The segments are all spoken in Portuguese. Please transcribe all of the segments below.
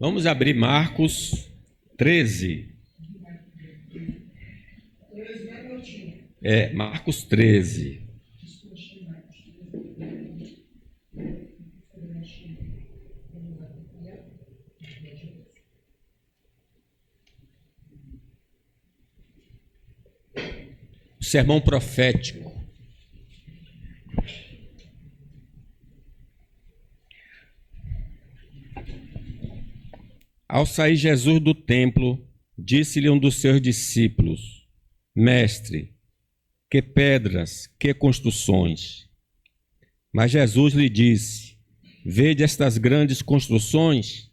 Vamos abrir Marcos 13. Marcos 13. Sermão profético. Ao sair Jesus do templo, disse-lhe um dos seus discípulos: Mestre, que pedras, que construções! Mas Jesus lhe disse: Vede estas grandes construções?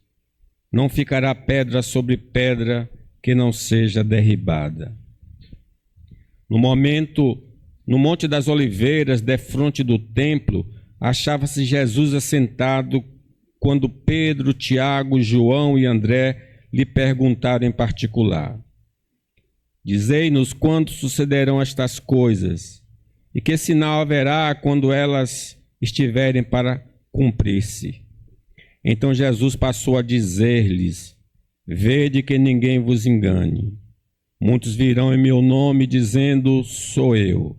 Não ficará pedra sobre pedra que não seja derribada. No Monte das Oliveiras, defronte do templo, achava-se Jesus assentado quando Pedro, Tiago, João e André lhe perguntaram em particular: Dizei-nos quando sucederão estas coisas, e que sinal haverá quando elas estiverem para cumprir-se. Então Jesus passou a dizer-lhes: Vede que ninguém vos engane. Muitos virão em meu nome dizendo: Sou eu,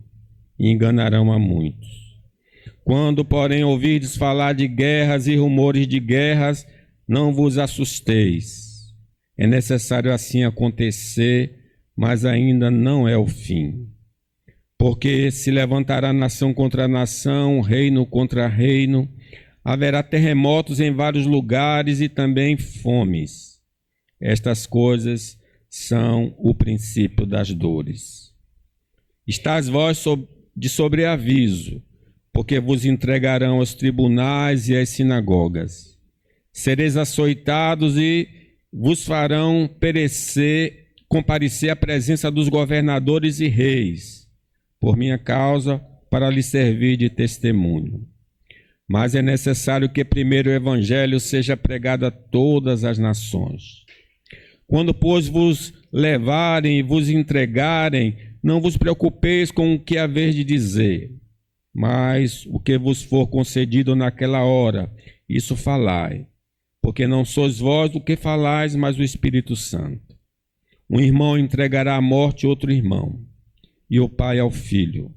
e enganarão a muitos. Quando, porém, ouvirdes falar de guerras e rumores de guerras, não vos assusteis. É necessário assim acontecer, mas ainda não é o fim. Porque se levantará nação contra nação, reino contra reino, haverá terremotos em vários lugares e também fomes. Estas coisas são o princípio das dores. Estás vós de sobreaviso, porque vos entregarão aos tribunais e às sinagogas. Sereis açoitados e vos farão comparecer à presença dos governadores e reis, por minha causa, para lhes servir de testemunho. Mas é necessário que primeiro o evangelho seja pregado a todas as nações. Quando, pois, vos levarem e vos entregarem, não vos preocupeis com o que haver de dizer, mas o que vos for concedido naquela hora, isso falai, porque não sois vós o que falais, mas o Espírito Santo. Um irmão entregará à morte outro irmão, e o pai ao filho.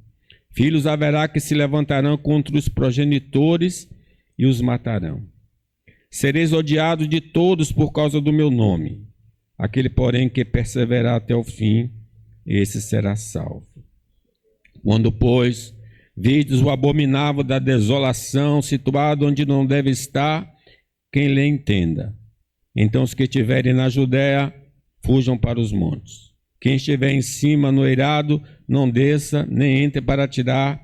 Filhos haverá que se levantarão contra os progenitores e os matarão. Sereis odiados de todos por causa do meu nome. Aquele, porém, que perseverar até o fim, esse será salvo. Quando, pois, vides o abominável da desolação situado onde não deve estar, quem lhe entenda. Então os que estiverem na Judéia, fujam para os montes. Quem estiver em cima no eirado, não desça, nem entre para tirar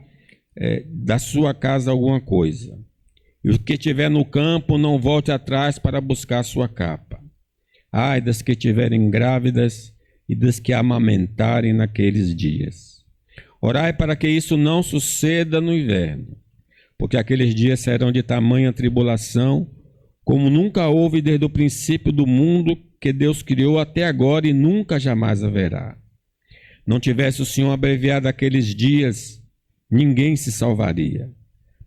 da sua casa alguma coisa. E o que estiver no campo, não volte atrás para buscar a sua capa. Ai das que estiverem grávidas e das que amamentarem naqueles dias. Orai para que isso não suceda no inverno, porque aqueles dias serão de tamanha tribulação, como nunca houve desde o princípio do mundo que Deus criou até agora e nunca jamais haverá. Não tivesse o Senhor abreviado aqueles dias, ninguém se salvaria.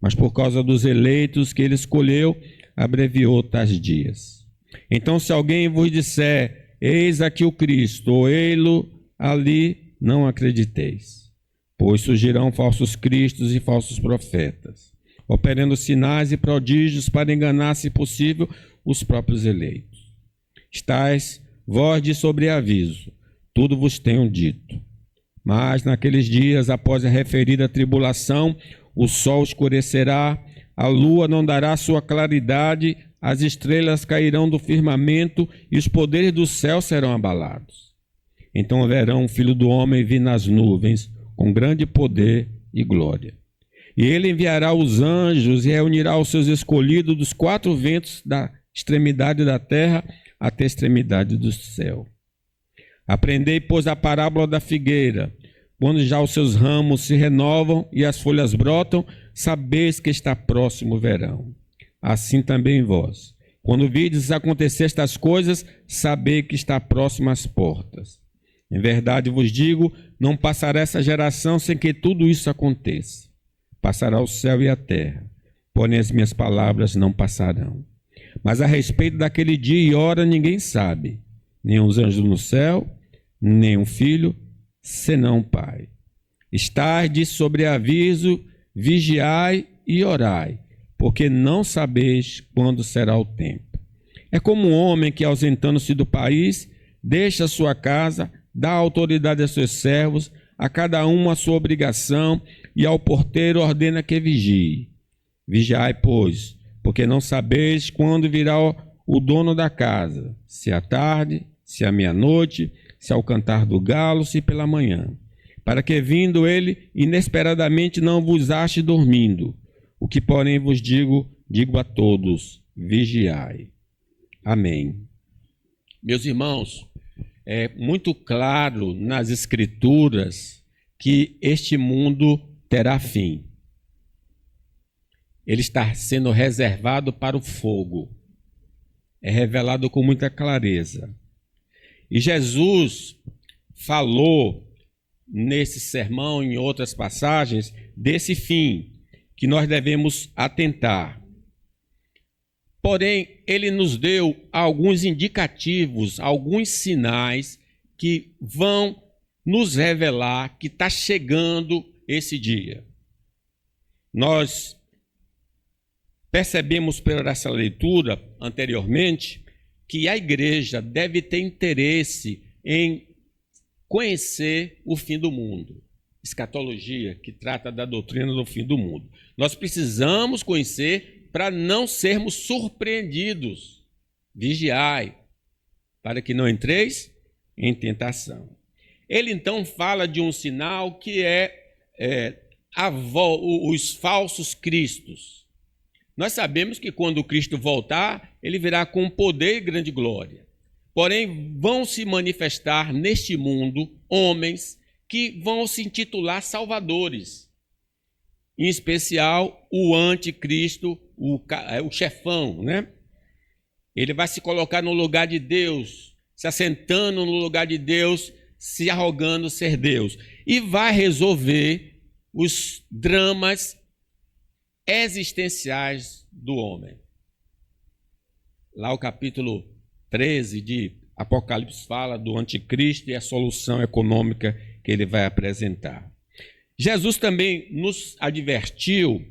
Mas por causa dos eleitos que ele escolheu, abreviou tais dias. Então, se alguém vos disser, eis aqui o Cristo, ou ei-lo ali, não acrediteis. Pois surgirão falsos cristos e falsos profetas, operando sinais e prodígios para enganar, se possível, os próprios eleitos. Estais vós de sobreaviso, tudo vos tenho dito. Mas naqueles dias, após a referida tribulação, o sol escurecerá, a lua não dará sua claridade, as estrelas cairão do firmamento e os poderes do céu serão abalados. Então verão o Filho do Homem vir nas nuvens, com grande poder e glória. E ele enviará os anjos e reunirá os seus escolhidos dos quatro ventos da extremidade da terra até a extremidade do céu. Aprendei, pois, a parábola da figueira. Quando já os seus ramos se renovam e as folhas brotam, sabeis que está próximo o verão. Assim também vós. Quando vides acontecer estas coisas, sabei que está próximo às portas. Em verdade vos digo, não passará essa geração sem que tudo isso aconteça. Passará o céu e a terra, porém as minhas palavras não passarão. Mas a respeito daquele dia e hora ninguém sabe, nem os anjos no céu, nem o Filho, senão o Pai. Estardes sobre aviso, vigiai e orai, porque não sabeis quando será o tempo. É como um homem que, ausentando-se do país, deixa sua casa, dá autoridade a seus servos, a cada um a sua obrigação, e ao porteiro ordena que vigie. Vigiai, pois, porque não sabeis quando virá o dono da casa, se à tarde, se à meia-noite, se ao cantar do galo, se pela manhã, para que, vindo ele, inesperadamente não vos ache dormindo. O que, porém, vos digo a todos: vigiai. Amém. Meus irmãos, é muito claro nas Escrituras que este mundo terá fim. Ele está sendo reservado para o fogo. É revelado com muita clareza. E Jesus falou nesse sermão, em outras passagens, desse fim que nós devemos atentar. Porém, ele nos deu alguns indicativos, alguns sinais que vão nos revelar que está chegando esse dia. Nós percebemos por essa leitura anteriormente que a igreja deve ter interesse em conhecer o fim do mundo. Escatologia, que trata da doutrina do fim do mundo. Nós precisamos conhecer para não sermos surpreendidos. Vigiai, para que não entreis em tentação. Ele então fala de um sinal que os falsos cristos. Nós sabemos que quando o Cristo voltar, ele virá com poder e grande glória. Porém, vão se manifestar neste mundo homens que vão se intitular salvadores. Em especial, o anticristo, o chefão, né? Ele vai se colocar no lugar de Deus, se assentando no lugar de Deus, se arrogando ser Deus. E vai resolver os dramas existenciais do homem. Lá o capítulo 13 de Apocalipse fala do anticristo e a solução econômica que ele vai apresentar. Jesus também nos advertiu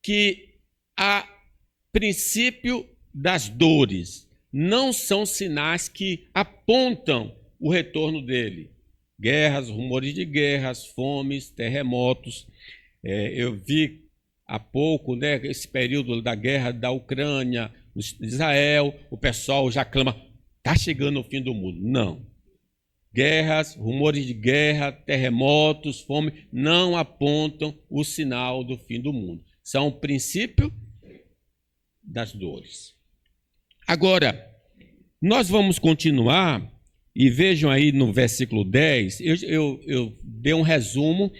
que a princípio das dores não são sinais que apontam o retorno dele. Guerras, rumores de guerras, fomes, terremotos. Eu vi há pouco, né, esse período da guerra da Ucrânia, Israel, o pessoal já clama, está chegando o fim do mundo. Não. Guerras, rumores de guerra, terremotos, fome, não apontam o sinal do fim do mundo. São o princípio das dores. Agora, nós vamos continuar, e vejam aí no versículo 10, eu dei um resumo,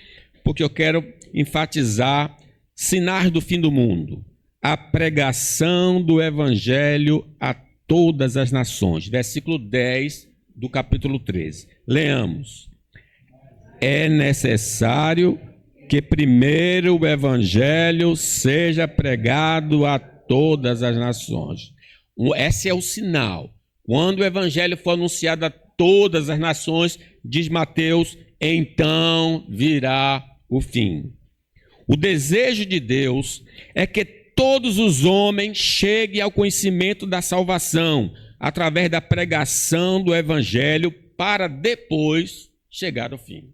porque eu quero enfatizar sinais do fim do mundo. A pregação do evangelho a todas as nações. Versículo 10 do capítulo 13. Leamos. É necessário que primeiro o evangelho seja pregado a todas as nações. Esse é o sinal. Quando o evangelho for anunciado a todas as nações, diz Mateus, então virá o fim. O desejo de Deus é que todos os homens cheguem ao conhecimento da salvação através da pregação do evangelho para depois chegar ao fim.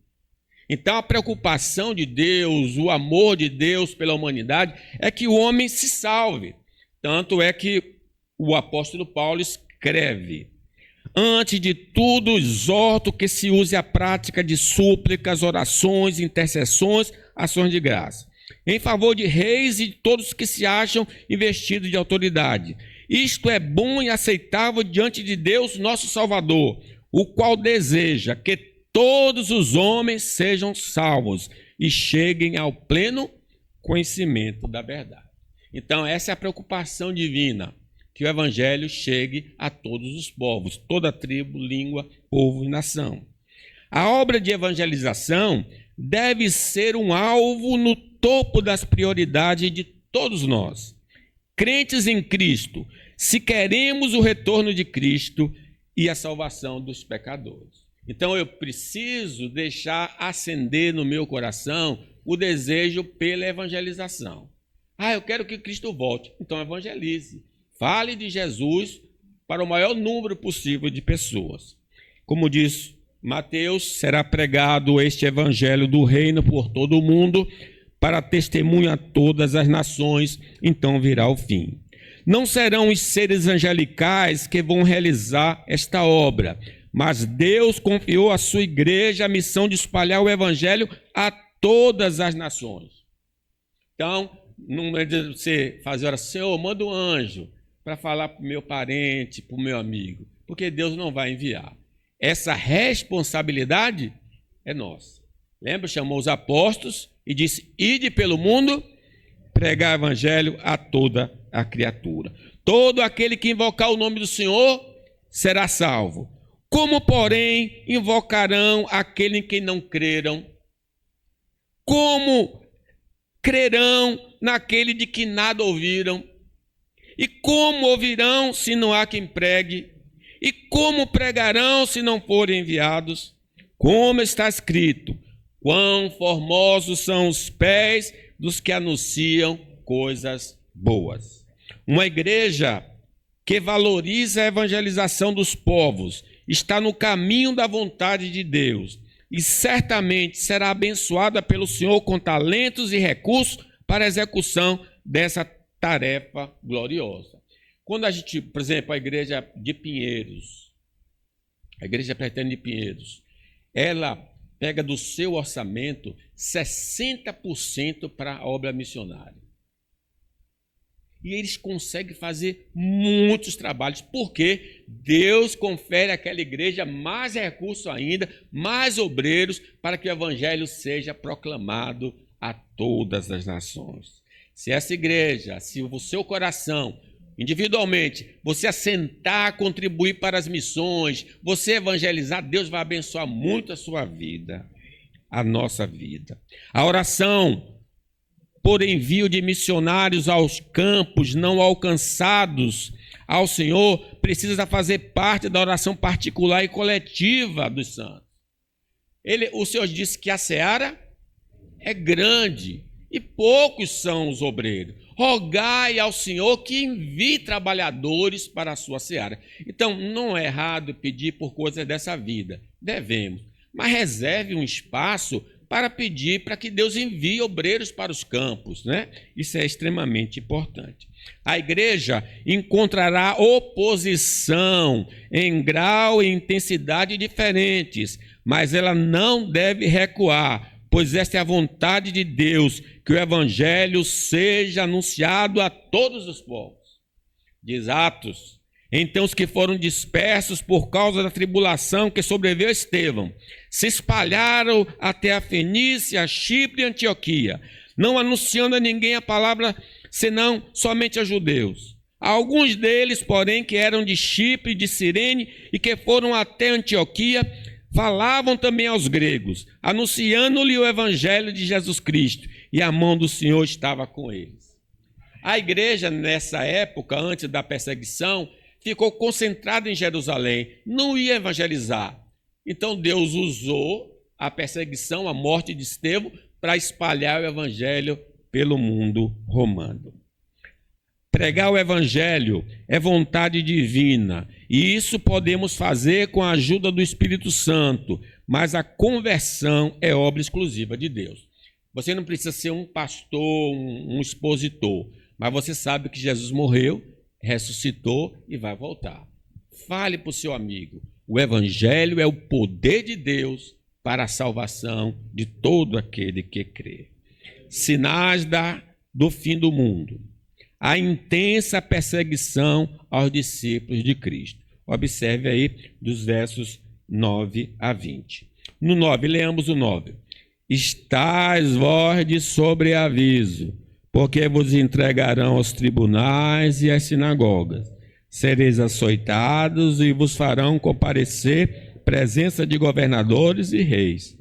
Então a preocupação de Deus, o amor de Deus pela humanidade é que o homem se salve. Tanto é que o apóstolo Paulo escreve: antes de tudo, exorto que se use a prática de súplicas, orações, intercessões, ações de graça, em favor de reis e de todos que se acham investidos de autoridade. Isto é bom e aceitável diante de Deus, nosso Salvador, o qual deseja que todos os homens sejam salvos e cheguem ao pleno conhecimento da verdade. Então, essa é a preocupação divina, que o evangelho chegue a todos os povos, toda tribo, língua, povo e nação. A obra de evangelização deve ser um alvo no topo das prioridades de todos nós. crentes em Cristo, se queremos o retorno de Cristo e a salvação dos pecadores. Então eu preciso deixar acender no meu coração o desejo pela evangelização. Eu quero que Cristo volte. Então evangelize. Fale de Jesus para o maior número possível de pessoas. Como diz Mateus, será pregado este evangelho do reino por todo o mundo, para testemunho a todas as nações, então virá o fim. Não serão os seres angelicais que vão realizar esta obra, mas Deus confiou à sua igreja a missão de espalhar o evangelho a todas as nações. Então, não é de você fazer oração, Senhor, manda um anjo para falar para o meu parente, para o meu amigo, porque Deus não vai enviar. Essa responsabilidade é nossa. Lembra? Chamou os apóstolos e disse, ide pelo mundo, pregar o evangelho a toda a criatura. Todo aquele que invocar o nome do Senhor será salvo. Como, porém, invocarão aquele em quem não creram? Como crerão naquele de que nada ouviram? E como ouvirão se não há quem pregue? E como pregarão se não forem enviados? Como está escrito, quão formosos são os pés dos que anunciam coisas boas. Uma igreja que valoriza a evangelização dos povos está no caminho da vontade de Deus e certamente será abençoada pelo Senhor com talentos e recursos para a execução dessa tarefa gloriosa. Quando a gente, por exemplo, a igreja de Pinheiros, a igreja pretende de Pinheiros, ela pega do seu orçamento 60% para a obra missionária. E eles conseguem fazer muitos trabalhos, porque Deus confere àquela igreja mais recursos ainda, mais obreiros, para que o evangelho seja proclamado a todas as nações. Se essa igreja, se o seu coração, individualmente, você assentar, contribuir para as missões, você evangelizar, Deus vai abençoar muito a sua vida, a nossa vida. A oração por envio de missionários aos campos não alcançados ao Senhor precisa fazer parte da oração particular e coletiva dos santos. O Senhor disse que a seara é grande e poucos são os obreiros. Rogai ao Senhor que envie trabalhadores para a sua seara. Então, não é errado pedir por coisas dessa vida. Devemos. Mas reserve um espaço para pedir para que Deus envie obreiros para os campos, né? Isso é extremamente importante. A igreja encontrará oposição em grau e intensidade diferentes, mas ela não deve recuar, pois esta é a vontade de Deus, que o evangelho seja anunciado a todos os povos. Diz Atos. Então os que foram dispersos por causa da tribulação que sobreveio a Estevão se espalharam até a Fenícia, Chipre e Antioquia, não anunciando a ninguém a palavra, senão somente a judeus. Alguns deles, porém, que eram de Chipre e de Cirene e que foram até Antioquia, falavam também aos gregos, anunciando-lhe o evangelho de Jesus Cristo, e a mão do Senhor estava com eles. A igreja, nessa época, antes da perseguição, ficou concentrada em Jerusalém, não ia evangelizar. Então Deus usou a perseguição, a morte de Estevão, para espalhar o evangelho pelo mundo romano. Pregar o evangelho é vontade divina, e isso podemos fazer com a ajuda do Espírito Santo, mas a conversão é obra exclusiva de Deus. Você não precisa ser um pastor, um expositor, mas você sabe que Jesus morreu, ressuscitou e vai voltar. Fale para o seu amigo. O evangelho é o poder de Deus para a salvação de todo aquele que crê. Sinais do fim do mundo. A intensa perseguição aos discípulos de Cristo. Observe aí dos versos 9 a 20. No 9, leamos o 9. Estais vós de sobreaviso, porque vos entregarão aos tribunais e às sinagogas. Sereis açoitados e vos farão comparecer presença de governadores e reis,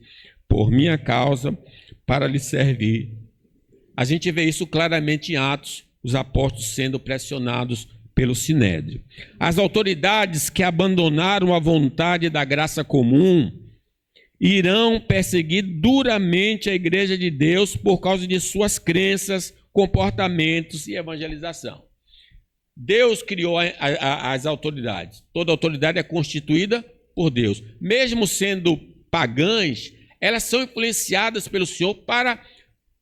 por minha causa, para lhes servir. A gente vê isso claramente em Atos, os apóstolos sendo pressionados pelo Sinédrio. As autoridades que abandonaram a vontade da graça comum irão perseguir duramente a igreja de Deus por causa de suas crenças, comportamentos e evangelização. Deus criou as autoridades. Toda autoridade é constituída por Deus. Mesmo sendo pagãs, elas são influenciadas pelo Senhor para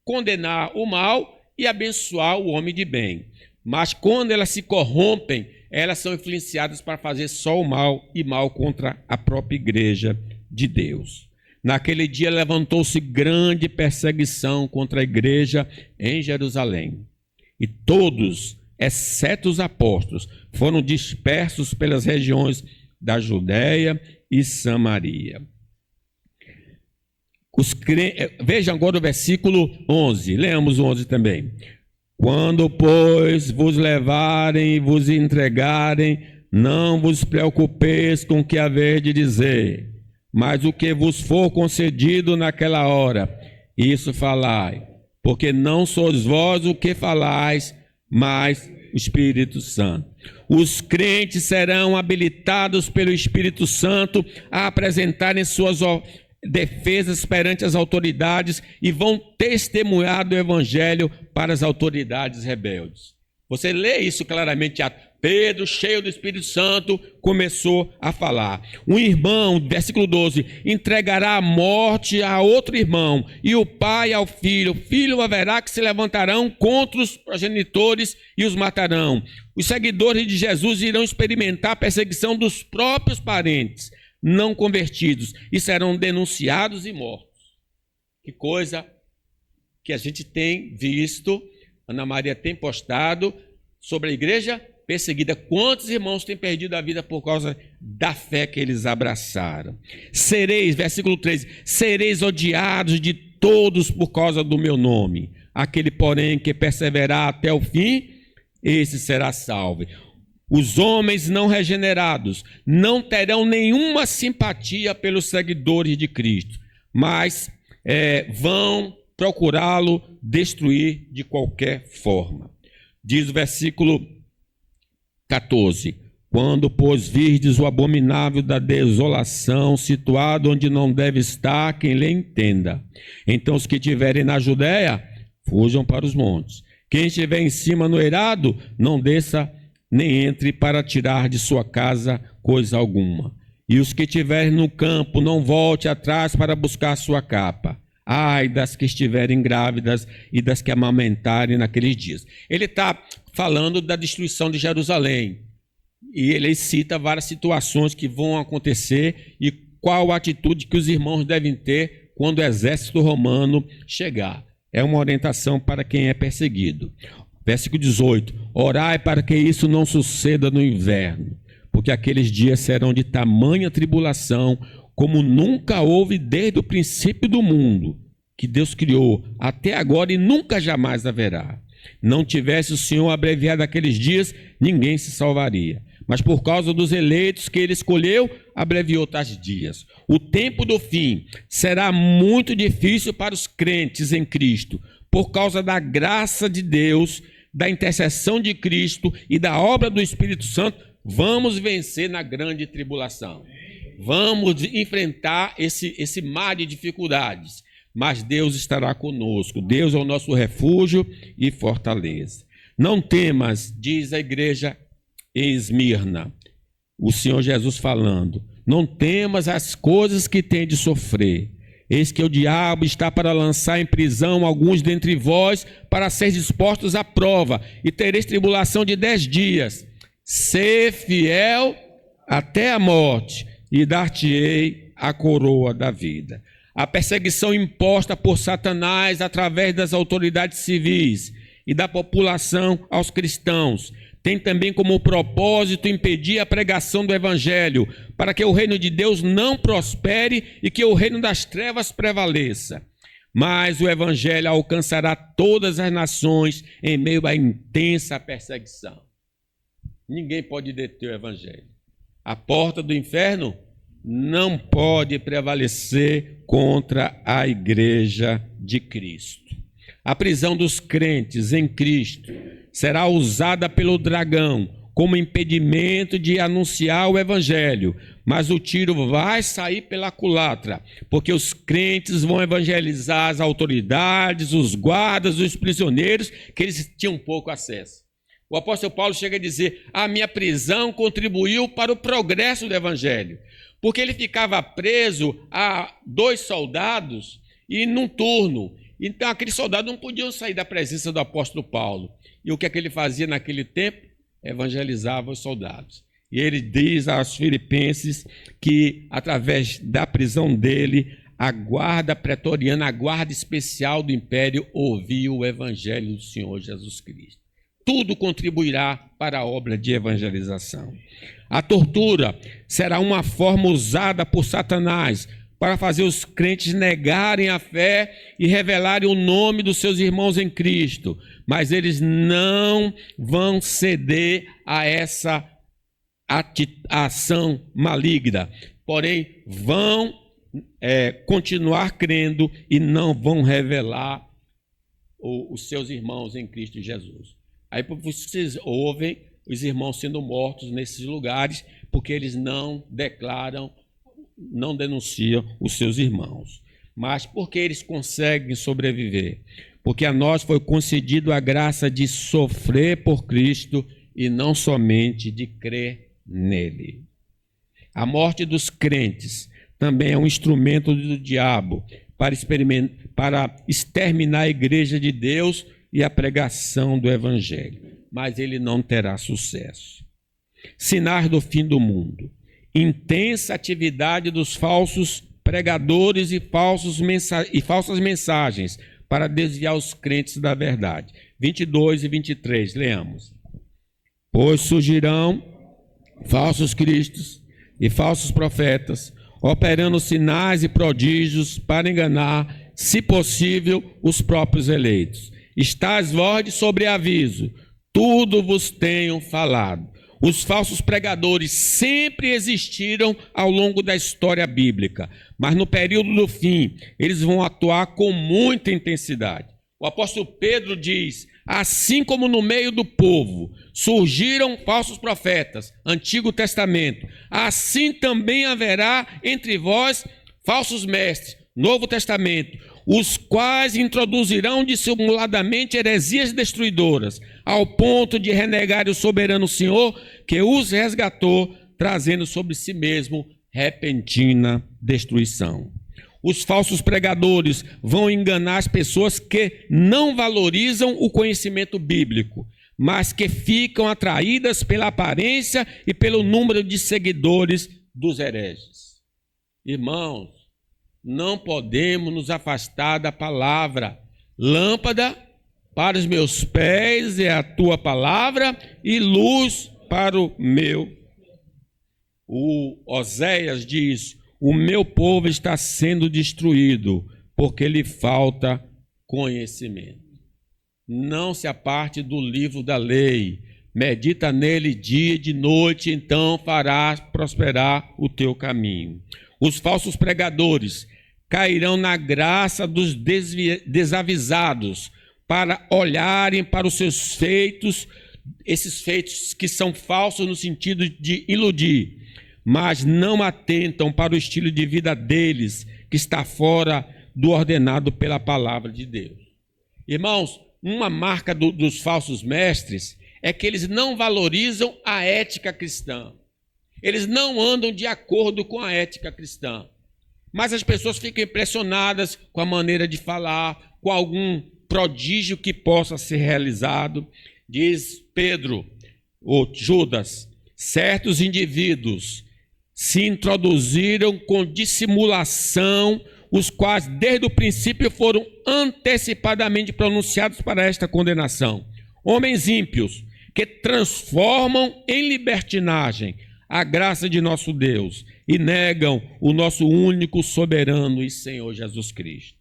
condenar o mal e abençoar o homem de bem. Mas quando elas se corrompem, elas são influenciadas para fazer só o mal e mal contra a própria igreja de Deus. Naquele dia levantou-se grande perseguição contra a igreja em Jerusalém. E todos, exceto os apóstolos, foram dispersos pelas regiões da Judéia e Samaria. Vejam agora o versículo 11. Leamos o 11 também. Quando, pois, vos levarem e vos entregarem, não vos preocupeis com o que haver de dizer, mas o que vos for concedido naquela hora, isso falai, porque não sois vós o que falais, mas o Espírito Santo. Os crentes serão habilitados pelo Espírito Santo a apresentarem suas defesas perante as autoridades e vão testemunhar do Evangelho para as autoridades rebeldes. Você lê isso claramente. Pedro, cheio do Espírito Santo, começou a falar. Um irmão, versículo 12, entregará a morte a outro irmão, e o pai ao filho. O filho haverá que se levantarão contra os progenitores e os matarão. Os seguidores de Jesus irão experimentar a perseguição dos próprios parentes não convertidos e serão denunciados e mortos. Que coisa que a gente tem visto, Ana Maria tem postado sobre a igreja perseguida. Quantos irmãos têm perdido a vida por causa da fé que eles abraçaram? Sereis, versículo 13, sereis odiados de todos por causa do meu nome. Aquele, porém, que perseverar até o fim, esse será salvo. Os homens não regenerados não terão nenhuma simpatia pelos seguidores de Cristo, mas vão procurá-lo destruir de qualquer forma. Diz o versículo 14: quando, pois, virdes o abominável da desolação, situado onde não deve estar quem lhe entenda, então os que estiverem na Judéia, fujam para os montes. Quem estiver em cima no eirado, não desça nem entre para tirar de sua casa coisa alguma. E os que estiverem no campo, não volte atrás para buscar sua capa. Ai das que estiverem grávidas e das que amamentarem naqueles dias. Ele está falando da destruição de Jerusalém. E ele cita várias situações que vão acontecer e qual a atitude que os irmãos devem ter quando o exército romano chegar. É uma orientação para quem é perseguido. Versículo 18, orai para que isso não suceda no inverno, porque aqueles dias serão de tamanha tribulação, como nunca houve desde o princípio do mundo, que Deus criou, até agora e nunca jamais haverá. Não tivesse o Senhor abreviado aqueles dias, ninguém se salvaria. Mas por causa dos eleitos que ele escolheu, abreviou tais dias. O tempo do fim será muito difícil para os crentes em Cristo, por causa da graça de Deus, da intercessão de Cristo e da obra do Espírito Santo. Vamos vencer na grande tribulação. Vamos enfrentar esse mar de dificuldades. Mas Deus estará conosco. Deus é o nosso refúgio e fortaleza. Não temas, diz a igreja em Esmirna, o Senhor Jesus falando, não temas as coisas que tem de sofrer. Eis que o diabo está para lançar em prisão alguns dentre vós, para ser dispostos à prova, e tereis tribulação de 10 dias. Sê fiel até a morte, e dar-te-ei a coroa da vida. A perseguição imposta por Satanás através das autoridades civis e da população aos cristãos tem também como propósito impedir a pregação do Evangelho, para que o reino de Deus não prospere e que o reino das trevas prevaleça. Mas o Evangelho alcançará todas as nações em meio à intensa perseguição. Ninguém pode deter o Evangelho. A porta do inferno não pode prevalecer contra a igreja de Cristo. A prisão dos crentes em Cristo será usada pelo dragão como impedimento de anunciar o evangelho, mas o tiro vai sair pela culatra, porque os crentes vão evangelizar as autoridades, os guardas, os prisioneiros, que eles tinham pouco acesso. O apóstolo Paulo chega a dizer: a minha prisão contribuiu para o progresso do evangelho, porque ele ficava preso a 2 soldados e num turno. Então aqueles soldados não podiam sair da presença do apóstolo Paulo. E o que é que ele fazia naquele tempo? Evangelizava os soldados. E ele diz aos filipenses que, através da prisão dele, a guarda pretoriana, a guarda especial do império, ouviu o evangelho do Senhor Jesus Cristo. Tudo contribuirá para a obra de evangelização. A tortura será uma forma usada por Satanás para fazer os crentes negarem a fé e revelarem o nome dos seus irmãos em Cristo. Mas eles não vão ceder a essa ação maligna. Porém, vão continuar crendo e não vão revelar os seus irmãos em Cristo Jesus. Aí vocês ouvem os irmãos sendo mortos nesses lugares, porque eles não declaram, não denunciam os seus irmãos. Mas por que eles conseguem sobreviver? Porque a nós foi concedido a graça de sofrer por Cristo e não somente de crer nele. A morte dos crentes também é um instrumento do diabo para exterminar a igreja de Deus e a pregação do evangelho. Mas ele não terá sucesso. Sinais do fim do mundo. Intensa atividade dos falsos pregadores e falsas mensagens para desviar os crentes da verdade. 22 e 23, leamos. Pois surgirão falsos cristos e falsos profetas, operando sinais e prodígios para enganar, se possível, os próprios eleitos. Estás vós de sobreaviso, tudo vos tenho falado. Os falsos pregadores sempre existiram ao longo da história bíblica, mas no período do fim, eles vão atuar com muita intensidade. O apóstolo Pedro diz: assim como no meio do povo surgiram falsos profetas, Antigo Testamento, assim também haverá entre vós falsos mestres, Novo Testamento, os quais introduzirão dissimuladamente heresias destruidoras, ao ponto de renegar o soberano Senhor que os resgatou, trazendo sobre si mesmo repentina destruição. Os falsos pregadores vão enganar as pessoas que não valorizam o conhecimento bíblico, mas que ficam atraídas pela aparência e pelo número de seguidores dos hereges. Irmãos, não podemos nos afastar da palavra. Lâmpada para os meus pés é a tua palavra e luz para o meu. O Oséias diz: o meu povo está sendo destruído porque lhe falta conhecimento. Não se aparte do livro da lei, medita nele dia e de noite, então farás prosperar o teu caminho. Os falsos pregadores cairão na graça dos desavisados para olharem para os seus feitos, esses feitos que são falsos no sentido de iludir, mas não atentam para o estilo de vida deles, que está fora do ordenado pela palavra de Deus. Irmãos, uma marca dos falsos mestres é que eles não valorizam a ética cristã. Eles não andam de acordo com a ética cristã. Mas as pessoas ficam impressionadas com a maneira de falar, com algum prodígio que possa ser realizado. Diz Pedro, ou Judas: certos indivíduos se introduziram com dissimulação, os quais desde o princípio foram antecipadamente pronunciados para esta condenação. Homens ímpios que transformam em libertinagem a graça de nosso Deus e negam o nosso único soberano e Senhor Jesus Cristo.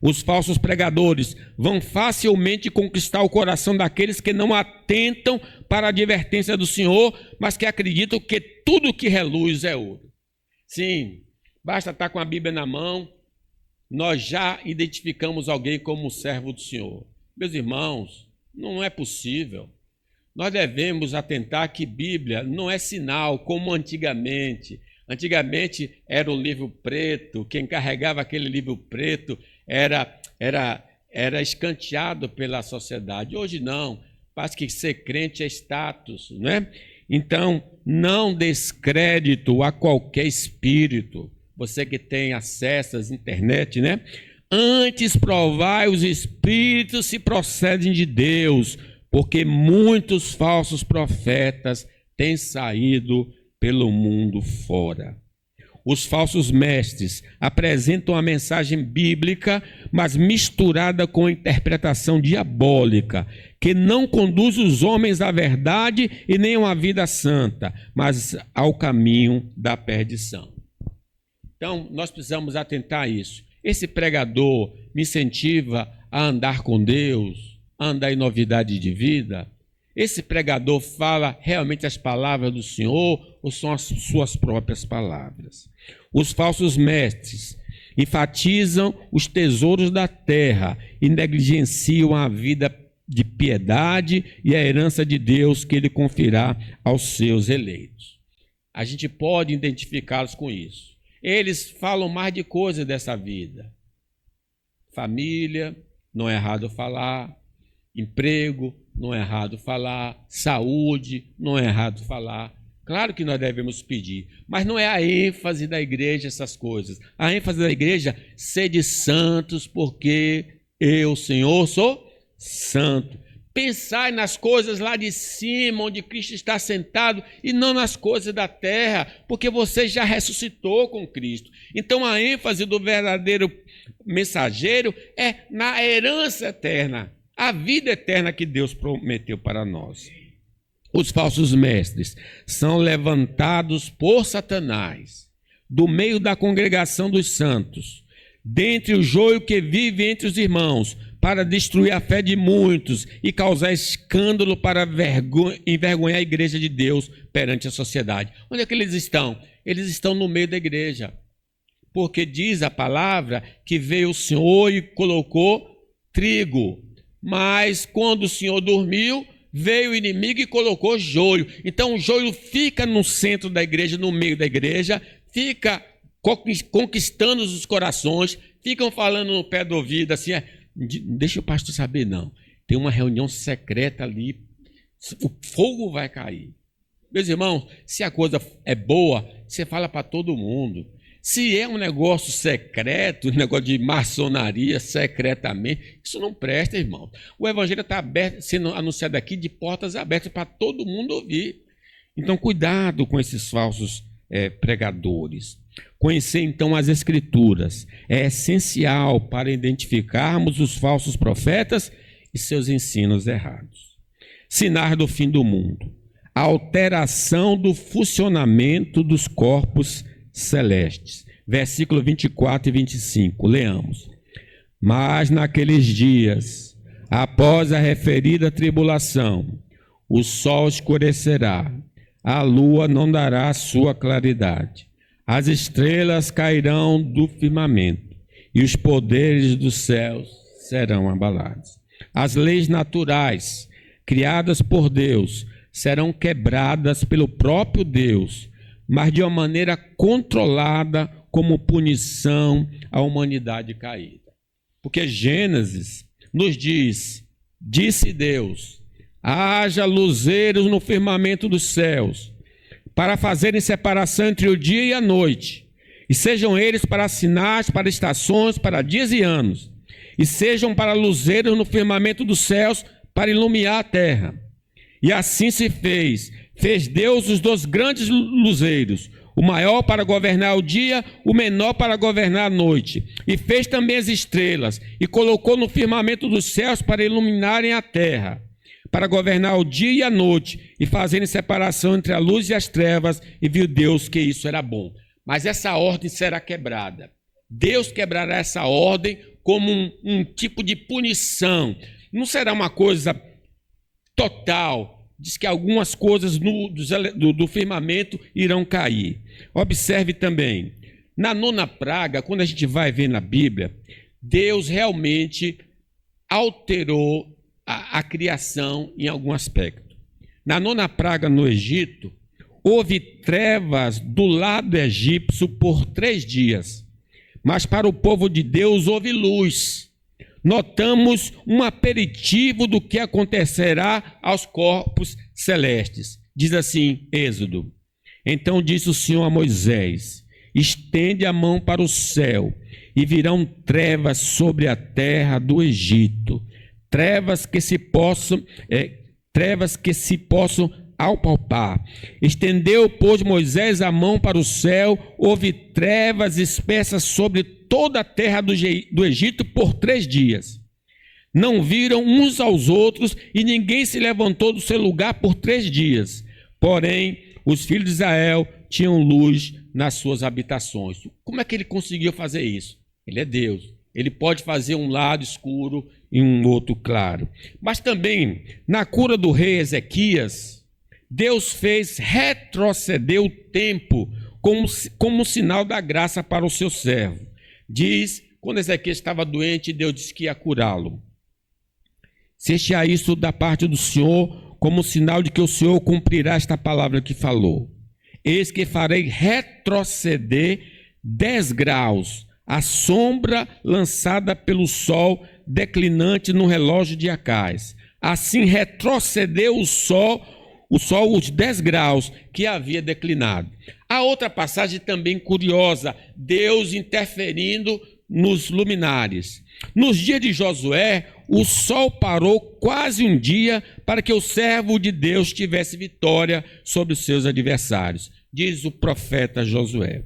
Os falsos pregadores vão facilmente conquistar o coração daqueles que não atentam para a advertência do Senhor, mas que acreditam que tudo que reluz é ouro. Sim, basta estar com a Bíblia na mão, nós já identificamos alguém como servo do Senhor. Meus irmãos, não é possível. Nós devemos atentar que Bíblia não é sinal como antigamente. Antigamente era o livro preto, quem carregava aquele livro preto era escanteado pela sociedade. Hoje não, parece que ser crente é status, não é? Então, não descrédito a qualquer espírito. Você que tem acesso às internet, né? Antes provai os espíritos se procedem de Deus, porque muitos falsos profetas têm saído pelo mundo fora. Os falsos mestres apresentam a mensagem bíblica, mas misturada com a interpretação diabólica, que não conduz os homens à verdade e nem a uma vida santa, mas ao caminho da perdição. Então, nós precisamos atentar a isso. Esse pregador me incentiva a andar com Deus, a andar em novidade de vida? Esse pregador fala realmente as palavras do Senhor ou são as suas próprias palavras? Os falsos mestres enfatizam os tesouros da terra e negligenciam a vida de piedade e a herança de Deus que ele conferirá aos seus eleitos. A gente pode identificá-los com isso. Eles falam mais de coisas dessa vida. Família, não é errado falar. Emprego, não é errado falar. Saúde, não é errado falar. Claro que nós devemos pedir, mas não é a ênfase da igreja essas coisas. A ênfase da igreja é sede santos, porque eu, Senhor, sou santo. Pensai nas coisas lá de cima, onde Cristo está sentado, e não nas coisas da terra, porque você já ressuscitou com Cristo. Então a ênfase do verdadeiro mensageiro é na herança eterna, a vida eterna que Deus prometeu para nós. Os falsos mestres são levantados por Satanás, do meio da congregação dos santos, dentre o joio que vive entre os irmãos, para destruir a fé de muitos e causar escândalo para envergonhar a igreja de Deus perante a sociedade. Onde é que eles estão? Eles estão no meio da igreja, porque diz a palavra que veio o Senhor e colocou trigo, mas quando o Senhor dormiu, veio o inimigo e colocou joio. Então o joio fica no centro da igreja, no meio da igreja, fica conquistando os corações, ficam falando no pé do ouvido assim, deixa o pastor saber não, tem uma reunião secreta ali, o fogo vai cair. Meus irmãos, se a coisa é boa, você fala para todo mundo. Se é um negócio secreto, um negócio de maçonaria secretamente, isso não presta, irmão. O evangelho está aberto, sendo anunciado aqui de portas abertas para todo mundo ouvir. Então, cuidado com esses falsos pregadores. Conhecer, então, as Escrituras é essencial para identificarmos os falsos profetas e seus ensinos errados. Sinais do fim do mundo. A alteração do funcionamento dos corpos celestes. Versículo 24 e 25, leamos. Mas naqueles dias, após a referida tribulação, o sol escurecerá, a lua não dará sua claridade, as estrelas cairão do firmamento e os poderes dos céus serão abalados. As leis naturais, criadas por Deus, serão quebradas pelo próprio Deus, mas de uma maneira controlada como punição à humanidade caída. Porque Gênesis nos diz, disse Deus, haja luzeiros no firmamento dos céus, para fazerem separação entre o dia e a noite, e sejam eles para sinais, para estações, para dias e anos, e sejam para luzeiros no firmamento dos céus, para iluminar a terra. E assim se fez. Fez Deus os dois grandes luzeiros, o maior para governar o dia, o menor para governar a noite. E fez também as estrelas, e colocou no firmamento dos céus para iluminarem a terra, para governar o dia e a noite, e fazerem separação entre a luz e as trevas, e viu Deus que isso era bom. Mas essa ordem será quebrada. Deus quebrará essa ordem como um tipo de punição. Não será uma coisa total. Diz que algumas coisas do firmamento irão cair. Observe também, na nona praga, quando a gente vai ver na Bíblia, Deus realmente alterou a criação em algum aspecto. Na 9ª praga no Egito, houve trevas do lado egípcio por 3 dias, mas para o povo de Deus houve luz. Notamos um aperitivo do que acontecerá aos corpos celestes. Diz assim, Êxodo: então disse o Senhor a Moisés: estende a mão para o céu, e virão trevas sobre a terra do Egito, trevas que se possam apalpar. Estendeu, pois, Moisés a mão para o céu, houve trevas espessas sobre toda a terra do Egito por 3 dias. Não viram uns aos outros, e ninguém se levantou do seu lugar por 3 dias. Porém, os filhos de Israel tinham luz nas suas habitações. Como é que ele conseguiu fazer isso? Ele é Deus. Ele pode fazer um lado escuro e um outro claro. Mas também, na cura do rei Ezequias, Deus fez retroceder o tempo como sinal da graça para o seu servo. Diz, quando Ezequias estava doente, Deus disse que ia curá-lo. Seja isso da parte do Senhor, como sinal de que o Senhor cumprirá esta palavra que falou. Eis que farei retroceder 10 graus, a sombra lançada pelo sol declinante no relógio de Acais. Assim retrocedeu o sol os 10 graus que havia declinado. A outra passagem também curiosa, Deus interferindo nos luminares. Nos dias de Josué, o sol parou quase um dia para que o servo de Deus tivesse vitória sobre os seus adversários, diz o profeta Josué.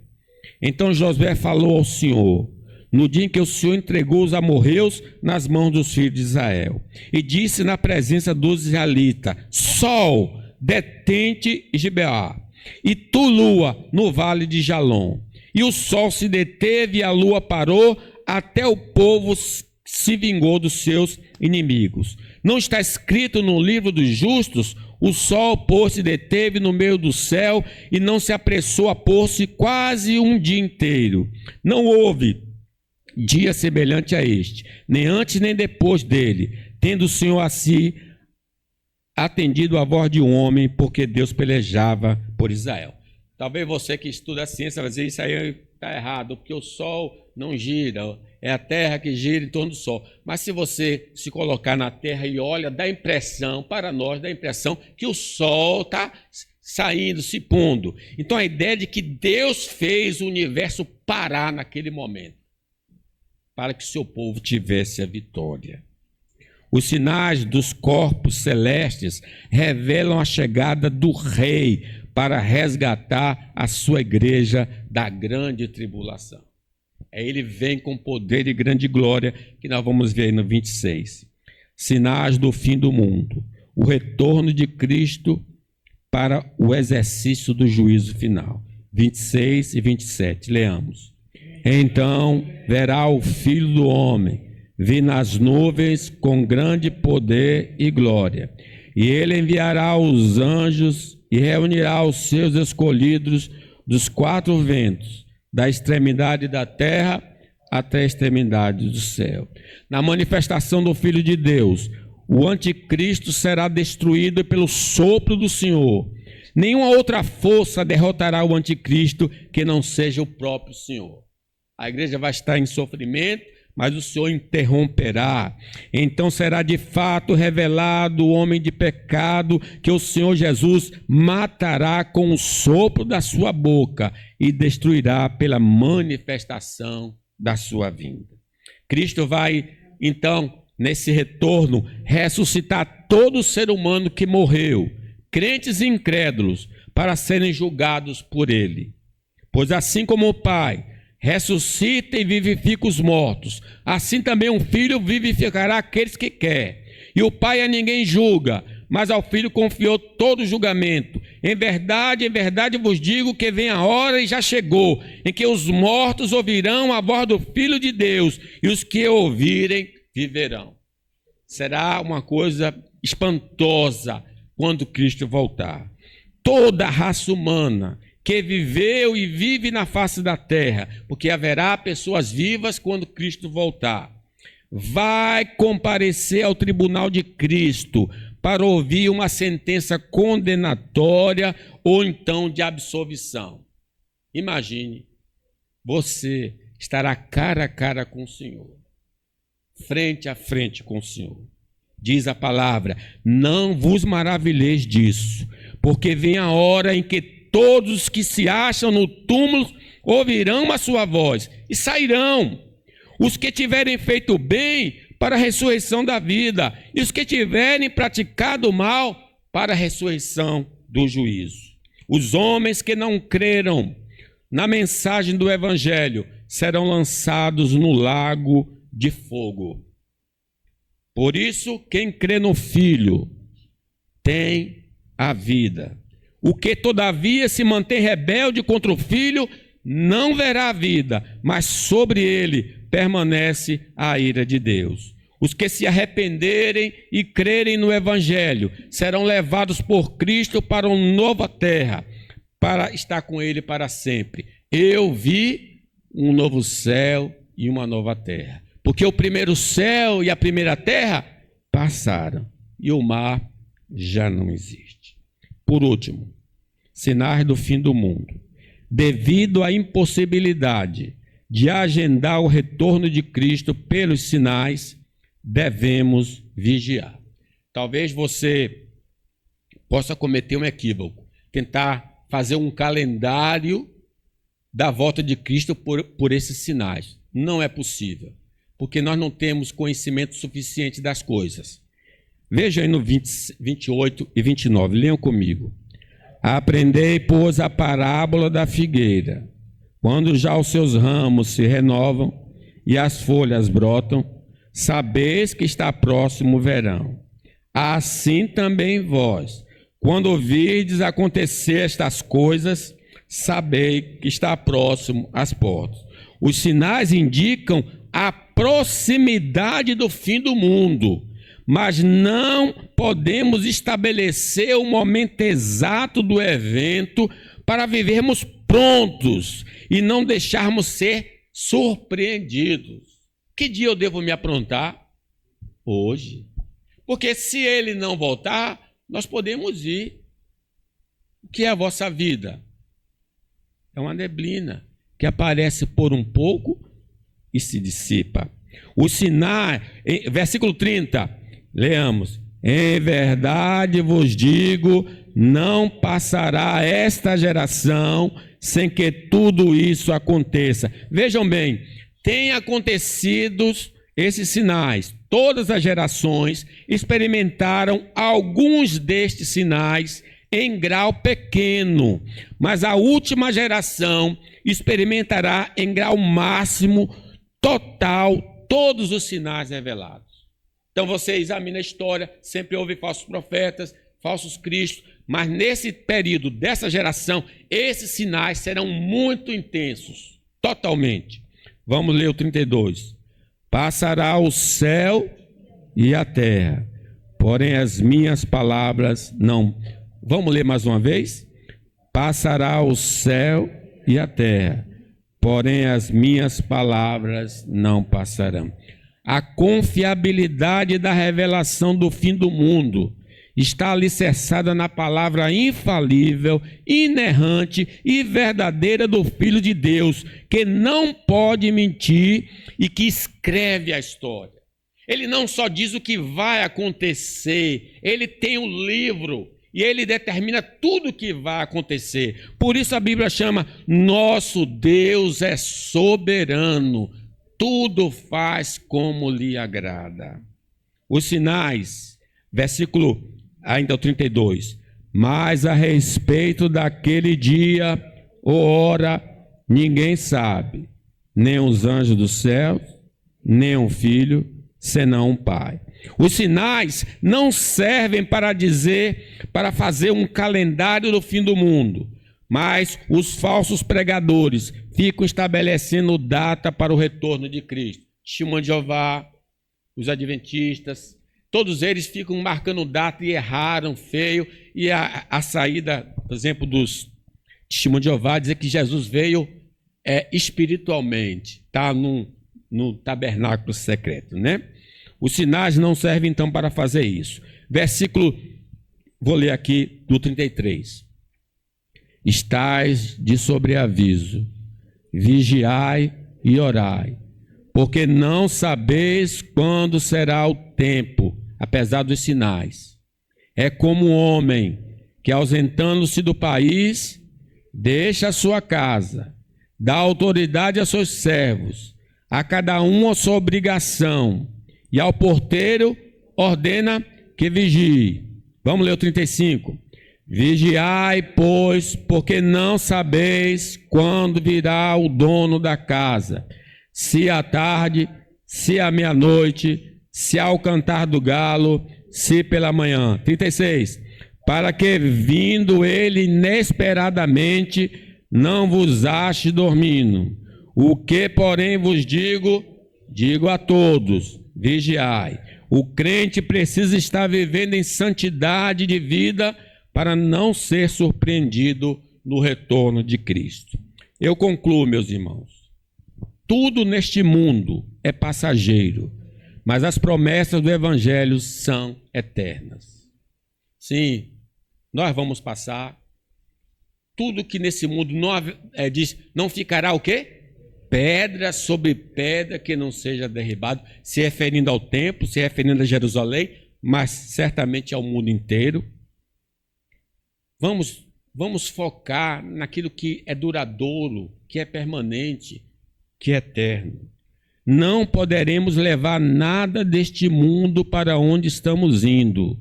Então Josué falou ao Senhor, no dia em que o Senhor entregou os amorreus nas mãos dos filhos de Israel, e disse na presença dos israelitas: sol, detente em Gibeá, e tu, lua, no vale de Jalom. E o sol se deteve e a lua parou, até o povo se vingou dos seus inimigos. Não está escrito no livro dos justos: o sol, pois, se deteve no meio do céu e não se apressou a pôr-se quase um dia inteiro. Não houve dia semelhante a este, nem antes nem depois dele, tendo o Senhor a si atendido a voz de um homem, porque Deus pelejava por Israel. Talvez você que estuda a ciência vai dizer: isso aí está errado, porque o sol não gira, é a terra que gira em torno do sol. Mas se você se colocar na terra e olha, dá impressão, para nós, dá impressão que o sol está saindo, se pondo. Então a ideia de que Deus fez o universo parar naquele momento, para que seu povo tivesse a vitória. Os sinais dos corpos celestes revelam a chegada do rei para resgatar a sua igreja da grande tribulação. Ele vem com poder e grande glória, que nós vamos ver aí no 26. Sinais do fim do mundo. O retorno de Cristo para o exercício do juízo final. 26 e 27, leamos. Então verá o Filho do Homem vir nas nuvens com grande poder e glória. E ele enviará os anjos e reunirá os seus escolhidos dos 4 ventos, da extremidade da terra até a extremidade do céu. Na manifestação do Filho de Deus, o anticristo será destruído pelo sopro do Senhor. Nenhuma outra força derrotará o anticristo que não seja o próprio Senhor. A igreja vai estar em sofrimento, mas o Senhor interromperá. Então será de fato revelado o homem de pecado, que o Senhor Jesus matará com o sopro da sua boca e destruirá pela manifestação da sua vinda. Cristo vai, então, nesse retorno, ressuscitar todo ser humano que morreu, crentes e incrédulos, para serem julgados por ele. Pois assim como o Pai ressuscita e vivifica os mortos, assim também um filho vivificará aqueles que quer. E o Pai a ninguém julga, mas ao Filho confiou todo o julgamento. Em verdade vos digo que vem a hora e já chegou, em que os mortos ouvirão a voz do Filho de Deus, e os que ouvirem viverão. Será uma coisa espantosa quando Cristo voltar. Toda a raça humana que viveu e vive na face da terra, porque haverá pessoas vivas quando Cristo voltar, vai comparecer ao tribunal de Cristo para ouvir uma sentença condenatória ou então de absolvição. Imagine, você estará cara a cara com o Senhor, frente a frente com o Senhor. Diz a palavra: não vos maravilheis disso, porque vem a hora em que todos os que se acham no túmulo ouvirão a sua voz e sairão. Os que tiverem feito bem, para a ressurreição da vida, e os que tiverem praticado o mal, para a ressurreição do juízo. Os homens que não creram na mensagem do Evangelho serão lançados no lago de fogo. Por isso, quem crê no Filho tem a vida. O que, todavia, se mantém rebelde contra o Filho, não verá a vida, mas sobre ele permanece a ira de Deus. Os que se arrependerem e crerem no Evangelho serão levados por Cristo para uma nova terra, para estar com ele para sempre. Eu vi um novo céu e uma nova terra, porque o primeiro céu e a primeira terra passaram e o mar já não existe. Por último, sinais do fim do mundo. Devido à impossibilidade de agendar o retorno de Cristo pelos sinais, devemos vigiar. Talvez você possa cometer um equívoco, tentar fazer um calendário da volta de Cristo por esses sinais. Não é possível, porque nós não temos conhecimento suficiente das coisas. Veja aí no 28 e 29, leiam comigo. Aprendei, pois, a parábola da figueira. Quando já os seus ramos se renovam e as folhas brotam, sabeis que está próximo o verão. Assim também vós, quando ouvirdes acontecer estas coisas, sabei que está próximo às portas. Os sinais indicam a proximidade do fim do mundo, mas não podemos estabelecer o momento exato do evento para vivermos prontos e não deixarmos ser surpreendidos. Que dia eu devo me aprontar? Hoje. Porque se ele não voltar, nós podemos ir. O que é a vossa vida? É uma neblina que aparece por um pouco e se dissipa. O sinal, versículo 30, leamos. Em verdade vos digo, não passará esta geração sem que tudo isso aconteça. Vejam bem, tem acontecido esses sinais. Todas as gerações experimentaram alguns destes sinais em grau pequeno, mas a última geração experimentará em grau máximo, total, todos os sinais revelados. Então você examina a história, sempre houve falsos profetas, falsos cristos, mas nesse período dessa geração, esses sinais serão muito intensos, totalmente. Vamos ler o 32. Passará o céu e a terra, porém as minhas palavras não. Vamos ler mais uma vez? Passará o céu e a terra, porém as minhas palavras não passarão. A confiabilidade da revelação do fim do mundo está alicerçada na palavra infalível, inerrante e verdadeira do Filho de Deus, que não pode mentir e que escreve a história. Ele não só diz o que vai acontecer, ele tem um livro e ele determina tudo o que vai acontecer. Por isso a Bíblia chama: nosso Deus é soberano, tudo faz como lhe agrada. Os sinais, versículo ainda o 32. Mas a respeito daquele dia ou hora, ninguém sabe, nem os anjos do céu, nem o Filho, senão o Pai. Os sinais não servem para fazer um calendário do fim do mundo, mas os falsos pregadores ficam estabelecendo data para o retorno de Cristo. Testemunho de Jeová, os adventistas, todos eles ficam marcando data e erraram feio. E a saída, por exemplo, dos Testemunho de Jeová, dizer que Jesus veio espiritualmente, está no tabernáculo secreto, né? Os sinais não servem então para fazer isso. Versículo, vou ler aqui do 33. Estais de sobreaviso, vigiai e orai, porque não sabeis quando será o tempo, apesar dos sinais. É como um homem que, ausentando-se do país, deixa a sua casa, dá autoridade a seus servos, a cada um a sua obrigação, e ao porteiro ordena que vigie. Vamos ler o 35. Vigiai, pois, porque não sabeis quando virá o dono da casa, se à tarde, se à meia-noite, se ao cantar do galo, se pela manhã. 36. Para que, vindo ele inesperadamente, não vos ache dormindo. O que, porém, vos digo, digo a todos, vigiai. O crente precisa estar vivendo em santidade de vida para não ser surpreendido no retorno de Cristo. Eu concluo, meus irmãos. Tudo neste mundo é passageiro, mas as promessas do Evangelho são eternas. Sim, nós vamos passar. Tudo que nesse mundo diz, não ficará o quê? Pedra sobre pedra que não seja derribado, se referindo ao templo, se referindo a Jerusalém, mas certamente ao mundo inteiro. Vamos focar naquilo que é duradouro, que é permanente, que é eterno. Não poderemos levar nada deste mundo para onde estamos indo,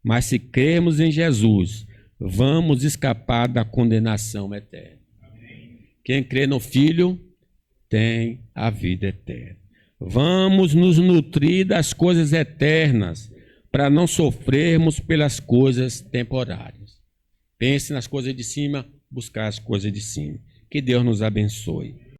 mas se crermos em Jesus, vamos escapar da condenação eterna. Quem crê no Filho tem a vida eterna. Vamos nos nutrir das coisas eternas para não sofrermos pelas coisas temporárias. Pense nas coisas de cima, buscar as coisas de cima. Que Deus nos abençoe.